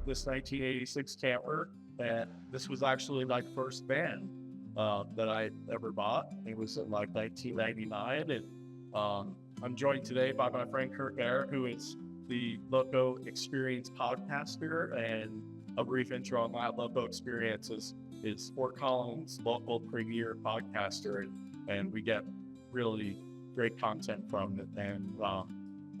this 1986 camper, and this was actually my first van that I ever bought. It was in like 1999, and I'm joined today by my friend Curt, who is the Loco Experience podcaster. And a brief intro on my Loco Experience is Fort Collins' local premier podcaster, and we get really great content from it. And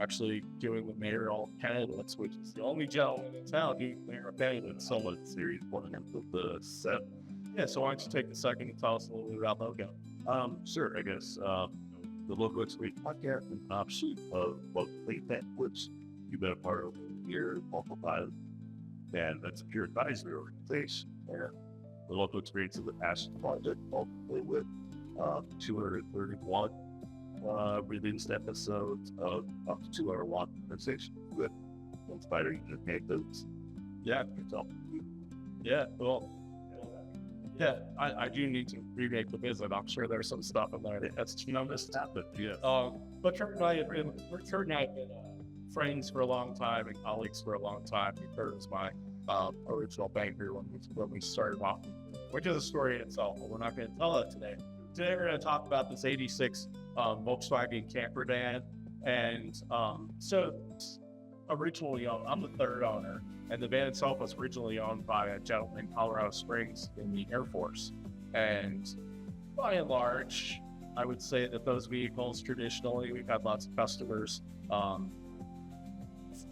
actually doing the mayoral candidates, which is the only gentleman in town doing mayoral candidates. So much series one of the set. Yeah, so why don't you take a second and tell us a little bit about Loco? Sure, I guess the Local Experience podcast is an offshoot of Local That, which you've been a part of here multiple times, and that's a peer advisory organization. And the Local Experience is a passion project, ultimately with 231 released episodes of up to 201 conversation with inspiring anecdotes. Yeah, yeah, well, yeah, I do need to remake the visit. I'm sure there's some stuff in there that's missed out. But yeah, but Kurt and I have been friends for a long time and colleagues for a long time. Kurt was my original banker when we started off, which is a story in itself, but we're not going to tell it today. Today we're going to talk about this 86 Volkswagen camper van. And so originally owned, I'm the third owner, and the van itself was originally owned by a gentleman in Colorado Springs in the Air Force. And by and large, I would say that those vehicles, traditionally, we've had lots of customers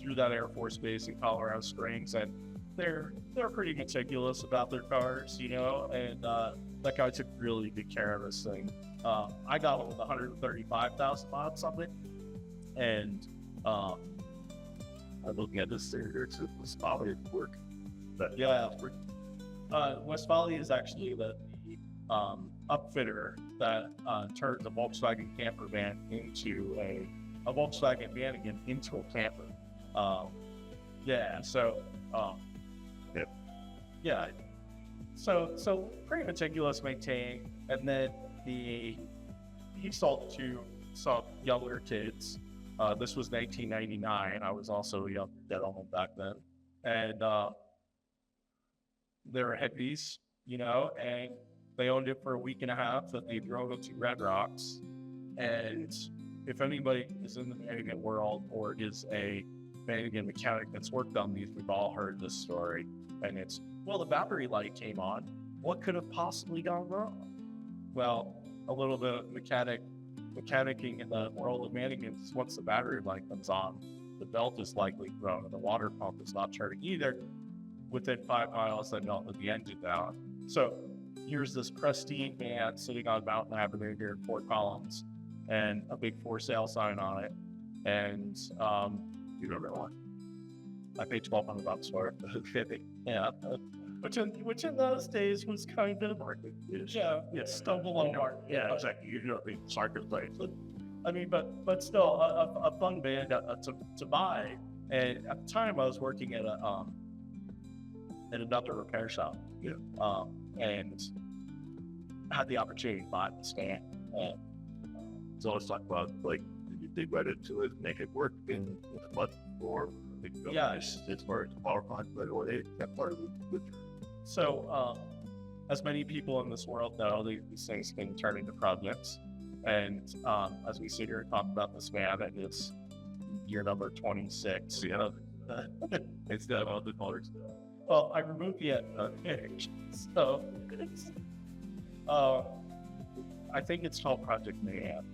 through that Air Force base in Colorado Springs, and they're pretty meticulous about their cars, and that guy took really good care of this thing. I got one with 135,000 miles on it, and I'm looking at this there. It's West Valley work. But yeah, West Valley is actually the upfitter that turned the Volkswagen camper van into a Volkswagen Vanagon into a camper. So pretty meticulous maintained, and then he sold to some younger kids. This was 1999. I was also a young gentleman back then, and they were hippies, and they owned it for a week and a half. That they drove it to Red Rocks, and if anybody is in the Vanagon world or is a Vanagon mechanic that's worked on these, we've all heard this story, and it's, well, the battery light came on. What could have possibly gone wrong? Well, a little bit of mechanicking in the world of Vanagon is once the battery light comes on, the belt is likely thrown and the water pump is not turning either. Within 5 miles, they melted the engine down. So here's this pristine van sitting on Mountain Avenue here in Fort Collins, and a big for sale sign on it. And you don't know what? I paid $1,200 for it. Yeah. Which in those days was kind of stumble on market. Yeah, exactly. You know, the marketplace. I mean, but still a fun band to buy. And at the time, I was working at another repair shop. Yeah. And had the opportunity to buy this van. So let's talk about, like, did you dig right into it, make it work in the month, or as far as power plant, but or they kept part of it. So, as many people in this world know, these things can turn into projects. And as we sit here and talk about this van, and it's year number 26. Yeah. Instead of all the colors. Well, I removed the picture. So, I think it's called Project Mayhem.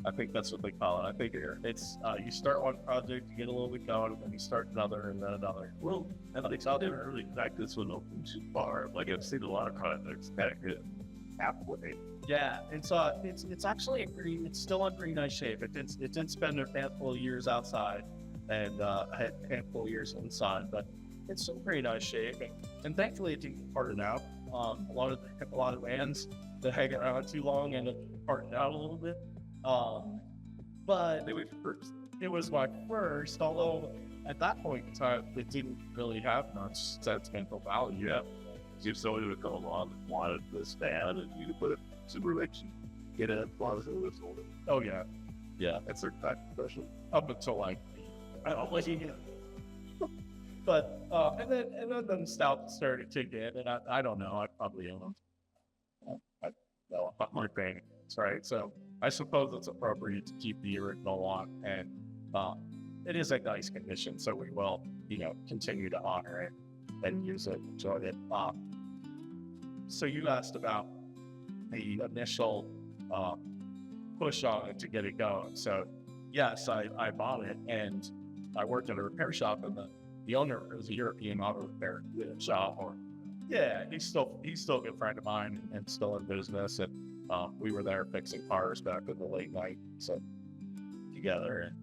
I think that's what they call it. I think it's you start one project, you get a little bit going, and then you start another, and then another. Well, and it's out there early. In fact, this one opened too far. Like, I've seen a lot of projects that get halfway. Yeah, and so it's actually it's still in pretty nice shape. It didn't spend a handful of years outside and a handful of years inside, but it's still pretty nice shape. And thankfully, it didn't get parted out. A lot of vans that hang around too long end up parting out a little bit. But it was my first, although at that point in time, it didn't really have much sentimental value. Yeah. If someone would come along and wanted this van and you could put it super rich and get a closet with it. Oh, yeah. Yeah. That's their type of profession. Up until like, I don't let you But and then the stout started to kick in, and I don't know, I probably owned, I know about my thing, right? So I suppose it's appropriate to keep the original on, and it is a nice condition, so we will, continue to honor it and use it, enjoy it. So you asked about the initial push on it to get it going. So yes, I bought it, and I worked at a repair shop, and the owner was a European auto repair shop. Or he's still a good friend of mine and still in business. And we were there fixing cars back in the late night, so together. And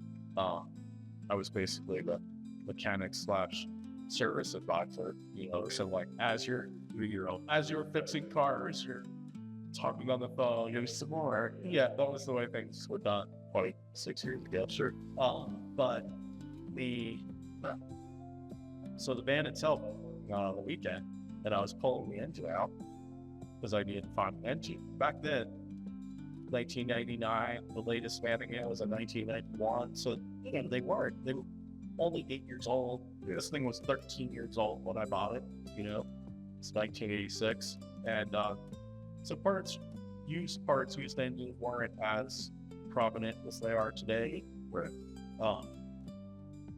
I was basically the mechanic / service advisor. So like as you're fixing cars, you're talking on the phone, some more. Yeah, that was the way things were done 26 years ago. Sure. But so the van itself on the weekend, and I was pulling the engine out because I needed to find an engine. Back then, 1999, the latest Vanagon was a 1991. So they were only 8 years old. Yeah. This thing was 13 years old when I bought it. It's 1986, and so used engines weren't as prominent as they are today. Right.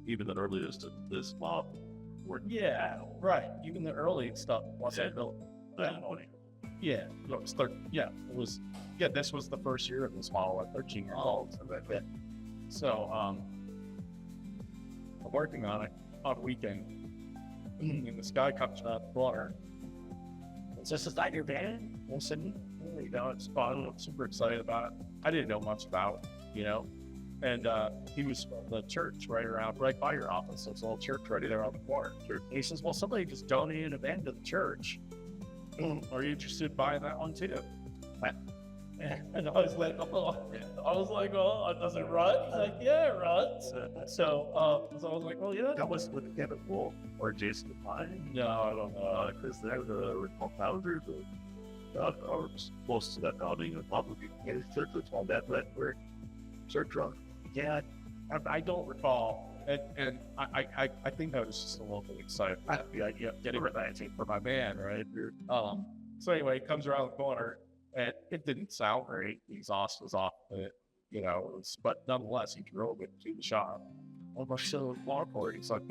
Even the earliest of this model were. Yeah, right. Even the early stuff wasn't built. Yeah, it was this was the first year of this model at 13 years old. So I'm working on it on a weekend, and this guy comes out the corner. Is that your van? I said, it's fun. I'm super excited about it. I didn't know much about it, And he was from the church right by your office. There's a little church right there on the corner. And he says, well, somebody just donated a van to the church. Are you interested in buying that one too? And I was like, does it run? He's like, yeah, it runs. So I was like, well, yeah. That was with Kevin Wolf or Jason Pine. No, I don't know. Because they're the founders of most of that founding of public church was called that word. Church run. Yeah, I don't recall. And I think I was just a little bit excited about the idea of getting renovation for my van, right? So anyway, it comes around the corner, and it didn't sound great. The exhaust was off it, but nonetheless, he drove it to the shop. Almost so long for it. He's like,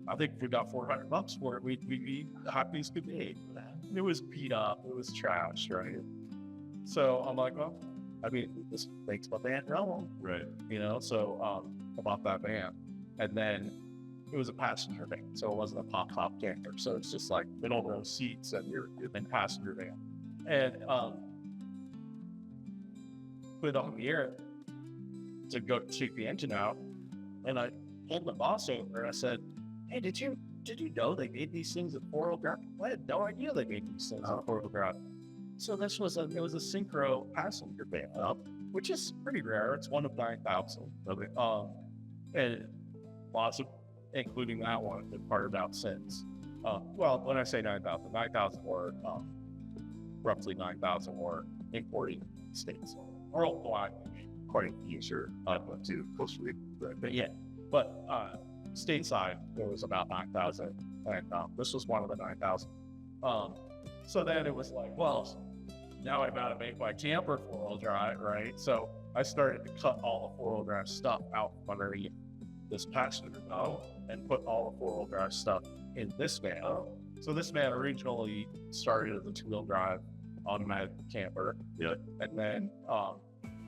I think if we got $400 for it, we'd be the happiest could be. It was beat up. It was trashed, right? So I'm like, well, this makes my van run. Right. So I bought that van. And then it was a passenger van, so it wasn't a pop-top camper. So it's just like middle row seats and you're in passenger van. And put it on the air to go check the engine out. And I pulled my boss over and I said, hey, did you know they made these things in 4-wheel drive? I had no idea they made these things in 4-wheel drive. So it was a synchro passenger van, which is pretty rare. It's one of 9,000 of it. And lots of, including that one, have been parted out since. Well, when I say 9,000 were roughly 9,000 were importing states. Worldwide, According to user, to Costa Rica. Right. But stateside, there was about 9,000, and this was one of the 9,000. So then it was like, well, now I gotta make my camper 4-wheel drive, right? So I started to cut all the 4-wheel drive stuff out from underneath this passenger van and put all the 4-wheel drive stuff in this van. So this van originally started as a 2-wheel drive automatic camper, and then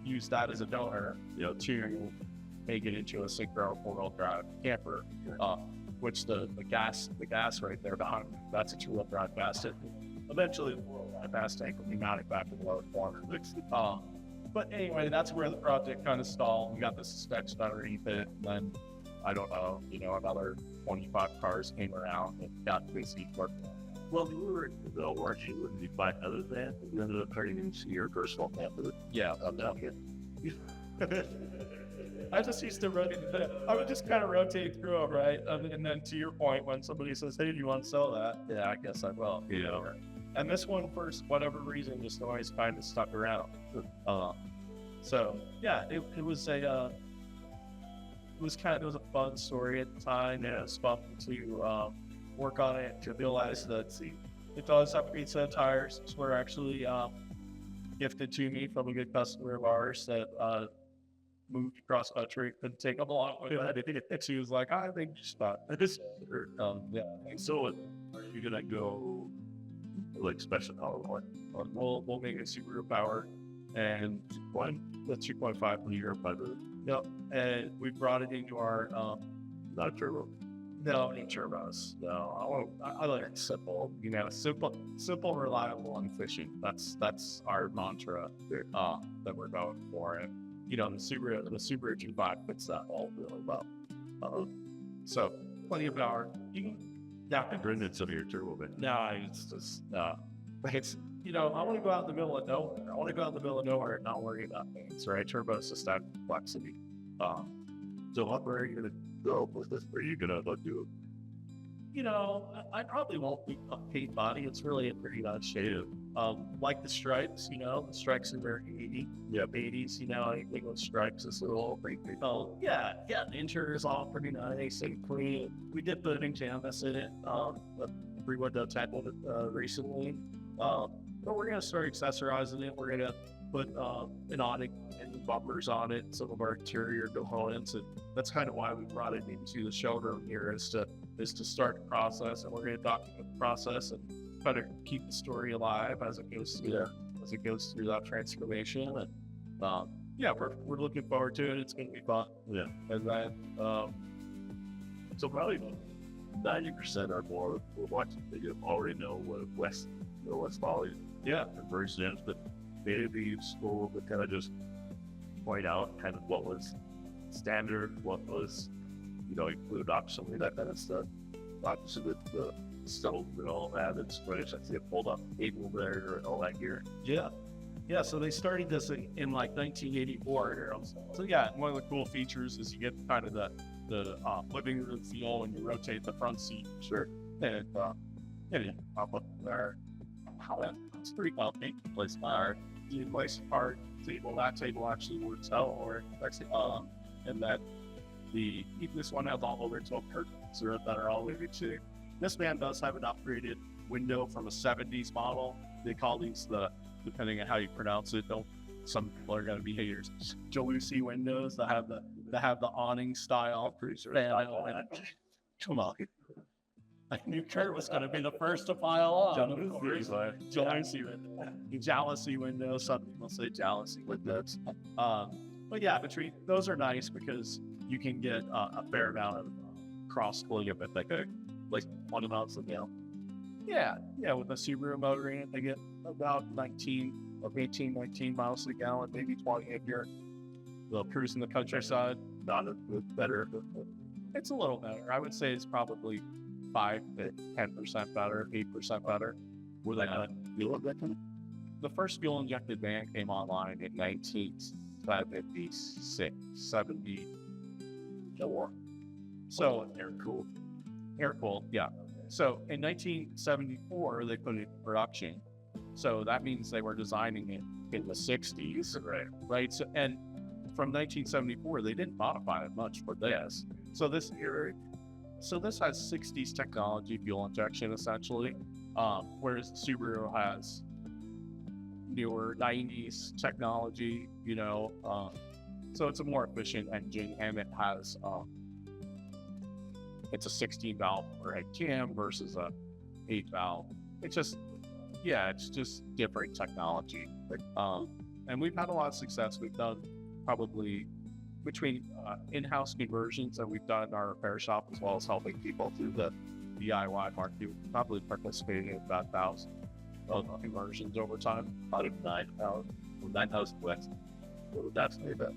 used that as a donor, to make it into a synchro 4-wheel drive camper, which the gas right there behind me, that's a 2-wheel drive gas tank. Eventually, the 4-wheel drive gas tank will be mounted back in the lower corner. But anyway, that's where the project kind of stalled. We got the suspension underneath it, and then I don't know, another 25 cars came around and got busy working. Well, you were weren't you? When you buy other than you ended up turning into your personal camper. Yeah, I'm down here. I just used to rotate. I would just kind of rotate through them, right? And then to your point, when somebody says, "Hey, do you want to sell that?" Yeah, I guess I will. And this one, for whatever reason, just always kind of stuck around. So yeah, it was a it was a fun story at the time. And it was fun to work on it, to realize that it does upgrade set of tires, which were actually gifted to me from a good customer of ours that moved across country, couldn't take them along with it. She was like, I think just about this. Yeah. So, are you gonna go like special power one? We'll make it Subaru power, and the 2.5 liter motor. Yep. And we brought it into our Not a turbo. no any turbos. No, I like it simple. You know, simple, reliable, and efficient. That's our mantra that we're going for. And you know, the Subaru 2.5 fits that all really well. So plenty of power. Brendan, some of your turbo, man. No, it's just it's you know, I want to go out in the middle of nowhere. I want to go out in the middle of nowhere and not worry about things, right? Turbo's just that complexity. So where are you gonna go with this? Where are you gonna do? You know, I probably won't be a paint body. It's really in pretty nice shape. Like the stripes, you know, the stripes are very 80s. Yeah, 80s, you know, anything with stripes is a little pretty. Yeah, the interior is all pretty nice and clean. We did put a canvas in it, a 3-window tech recently. But we're going to start accessorizing it. We're going to put an awning and bumpers on it, some of our interior components. And that's kind of why we brought it into the showroom here is to start the process. And we're going to document the process and try to keep the story alive as it goes through that transformation. And yeah, we're looking forward to it. It's going to be fun. Yeah. And then, so probably 90% or more will watch the video already know what West Valley conversion is, but maybe school would kind of just point out kind of what was standard, what was, you know, included optionally, that kind of stuff. Obviously with the stove and all that, it's British. I see a pulled up table there and all that gear. Yeah, so they started this in like 1984. So yeah, one of the cool features is you get kind of the living room feel when you rotate the front seat. Sure. And yeah, pop up there. It's pretty comfy. Place our place part table. That table actually works out, or actually, and that this one has all over 12 curtains that are all living to. This van does have an upgraded window from a 70s model. They call these depending on how you pronounce it, some people are going to be haters. Jalousie windows that have the awning style. Come on. I knew Curt was going to be the first to file on. Jalousie windows. Some people say jalousie windows. But yeah, between those are nice because you can get a fair amount of cross pulling of it. Like 1 miles a gallon. Yeah, with the Subaru motor in it, they get about 19 miles a gallon, maybe 20 if you're cruising the countryside. Not a bit better. It's a little better. I would say it's probably 5 to 10% better, 8% better. Were they fuel injected? The first fuel injected van came online in 1976, 74. So air cooled, yeah. So in 1974, they put it in production. So that means they were designing it in the 60s, right? So, and from 1974, they didn't modify it much for this. So this has 60s technology fuel injection essentially, whereas the Subaru has newer 90s technology. You know, so it's a more efficient engine, and it has it's a 16 valve overhead cam versus a 8 valve. It's just different technology. And we've had a lot of success. We've done probably between in-house conversions that we've done in our repair shop, as well as helping people through the DIY market. We've probably participated in about 1,000 conversions over time. Out of 9,000 West. That's maybe about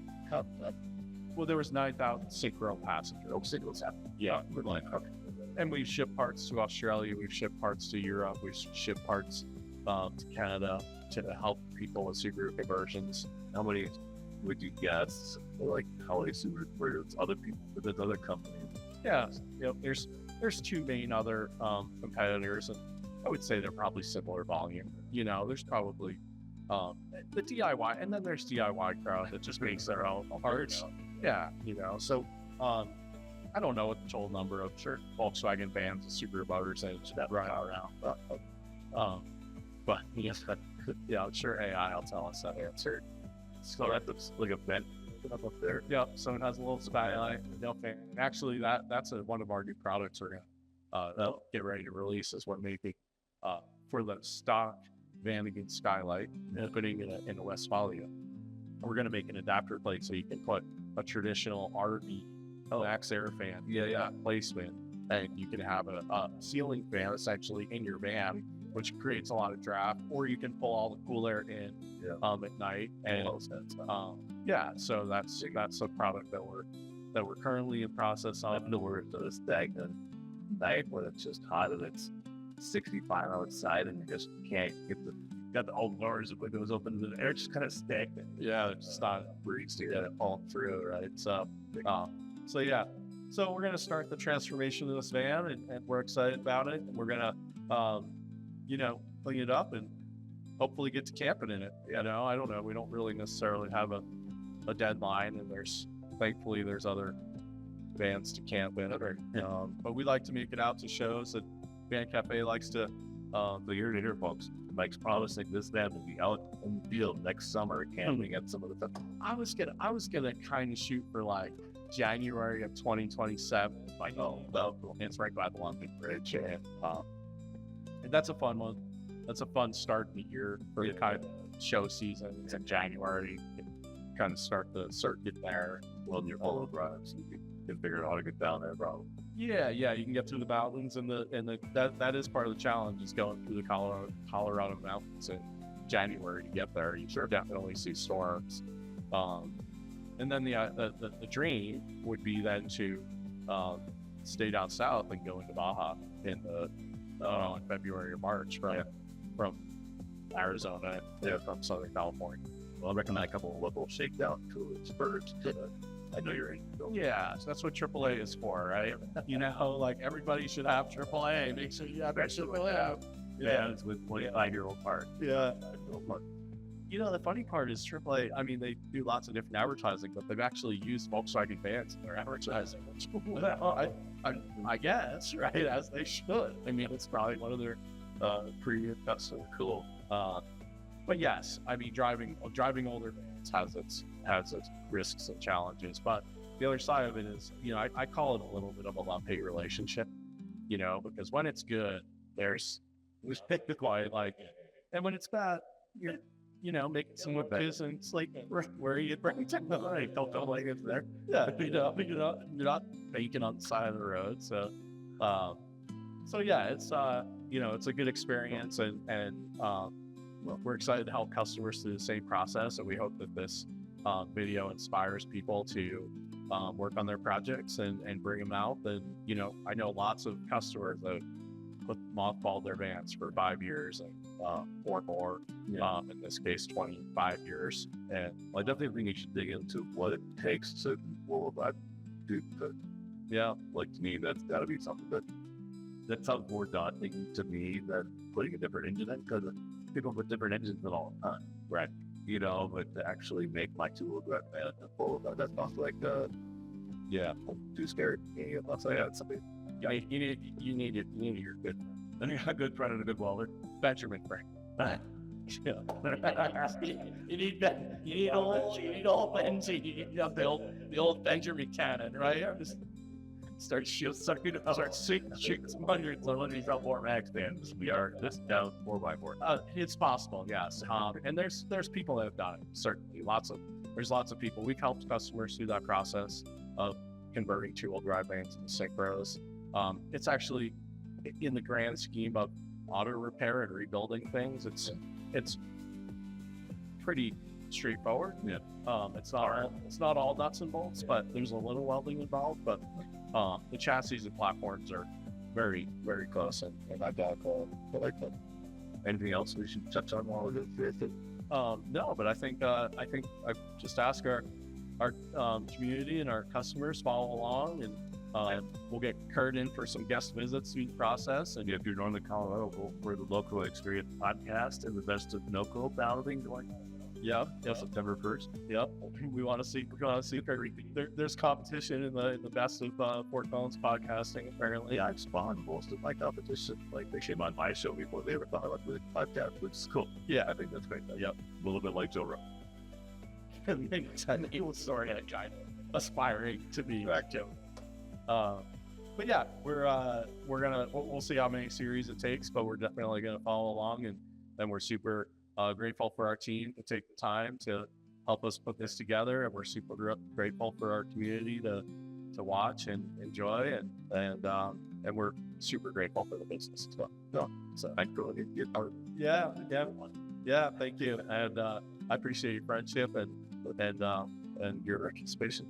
well, there was 9,000 synchro passengers. no signals happen. Yeah. Okay. And we've shipped parts to Australia, we've shipped parts to Europe, we've shipped parts to Canada to help people with Subaru conversions. How many would you guess, like, how many Subaru were other people with other companies? Yeah, there's 2 main other competitors, and I would say they're probably similar volume. You know, there's probably the DIY, and then there's DIY crowd that just makes their own parts. Yeah, you know, so I don't know what the total number of Volkswagen vans with super motors and that run around. But yes, yeah, I'm sure AI will tell us that answer. So that looks like a vent up there. Yep. So it has a little skylight. Actually, that's one of our new products we're gonna get ready to release. Is we're making for the stock Vanagon skylight, putting it in a Westphalia. We're gonna make an adapter plate so you can put a traditional RV max air fan placement, and you can have a ceiling fan essentially in your van, which creates a lot of draft, or you can pull all the cool air in at night. And so that's a product that we're currently in process of. I've nowhere to the stagnant night when it's just hot and it's 65 outside and you just can't got the old doors and windows open and the air just kind of stagnant. Yeah, it's just not breeze to get it all through, right? So we're gonna start the transformation of this van, and we're excited about it. And we're gonna clean it up and hopefully get to camping in it. I don't know. We don't really necessarily have a deadline, and thankfully there's other vans to camp in it. But we like to make it out to shows that Van Cafe likes to. So you're here, folks. Mike's promising this van will be out in the field next summer camping at some of the stuff. I was gonna kind of shoot for like January of 2027. It's right by the London Bridge, and that's a fun one. That's a fun start in the year for the kind of show season. It's in January. You can kind of start the circuit there. Well, your polo drives, you can figure out how to get down there, bro. Yeah, you can get through the mountains, and that is part of the challenge, is going through the Colorado mountains in January to get there. You definitely see storms. And then the dream would be then to stay down south and go into Baja in February or March from Arizona, from Southern California. Well, I recommend a couple of local shakedown tours first. I know you're in. Yeah, so that's what AAA is for, right? Like everybody should have AAA. Make sure you have that AAA. Yeah, it's with 25-year-old part. Yeah. The funny part is AAA, I mean, they do lots of different advertising, but they've actually used Volkswagen vans in their advertising. I guess, right? As they should. I mean, it's probably one of their premium customers. Cool. But yes, I mean, driving older vans has its risks and challenges. But the other side of it is, I call it a little bit of a love-hate relationship, because when it's good, there's quite like, and when it's bad, you're making some witches and it's like, where you bring technology, don't like it's there. Yeah, you're not baking on the side of the road. So yeah, it's it's a good experience, and we're excited to help customers through the same process, and we hope that this video inspires people to work on their projects and bring them out. And I know lots of customers that mothballed their vans for 5 years and or more. In this case 25 years. And I definitely think you should dig into what it takes to roll that do good. Like, to me, that's got to be something that sounds more daunting to me than putting a different engine in, because people put different engines in all the time, right? But to actually make my two-wheel drive van full of that sounds like I'm too scared. Unless I had something. Yeah, you need your good friend. Then you got a good friend and a good welder. Benjamin Franklin. You need old Benji. You need the old Benjamin cannon, right? Start shooting some hundreds of these L4 Max vans. We are just down 4x4. It's possible, yes. And there's people that have done it. Certainly, there's lots of people. We've helped customers through that process of converting two-wheel drive vans into synchros. It's actually, in the grand scheme of auto repair and rebuilding things, it's pretty straightforward. It's not all nuts and bolts, but there's a little welding involved. But the chassis and platforms are very, very close and identical. Anything else we should touch on while we're doing? No, but I think I've just asked our community and our customers follow along, and we'll get Curt in for some guest visits through the process. And if you're northern Colorado, go for the Local Experience podcast and the best of no-co balloting going on. Yep. Yep. September 1st. Yep. We want to see. There's competition in the best of Fort Collins podcasting. Apparently, Yeah, I've spawned most of my competition. Like they came on my show before they ever thought about the podcast, which is cool. Yeah. I think that's great. Yep. A little bit like Joe Rogan. He was sort of kind of aspiring to be Joe. But yeah, we'll see how many series it takes, but we're definitely gonna follow along, and we're super grateful for our team to take the time to help us put this together, and we're super grateful for our community to watch and enjoy, and we're super grateful for the business as well. So I go and get our yeah, thank you, and I appreciate your friendship and your participation.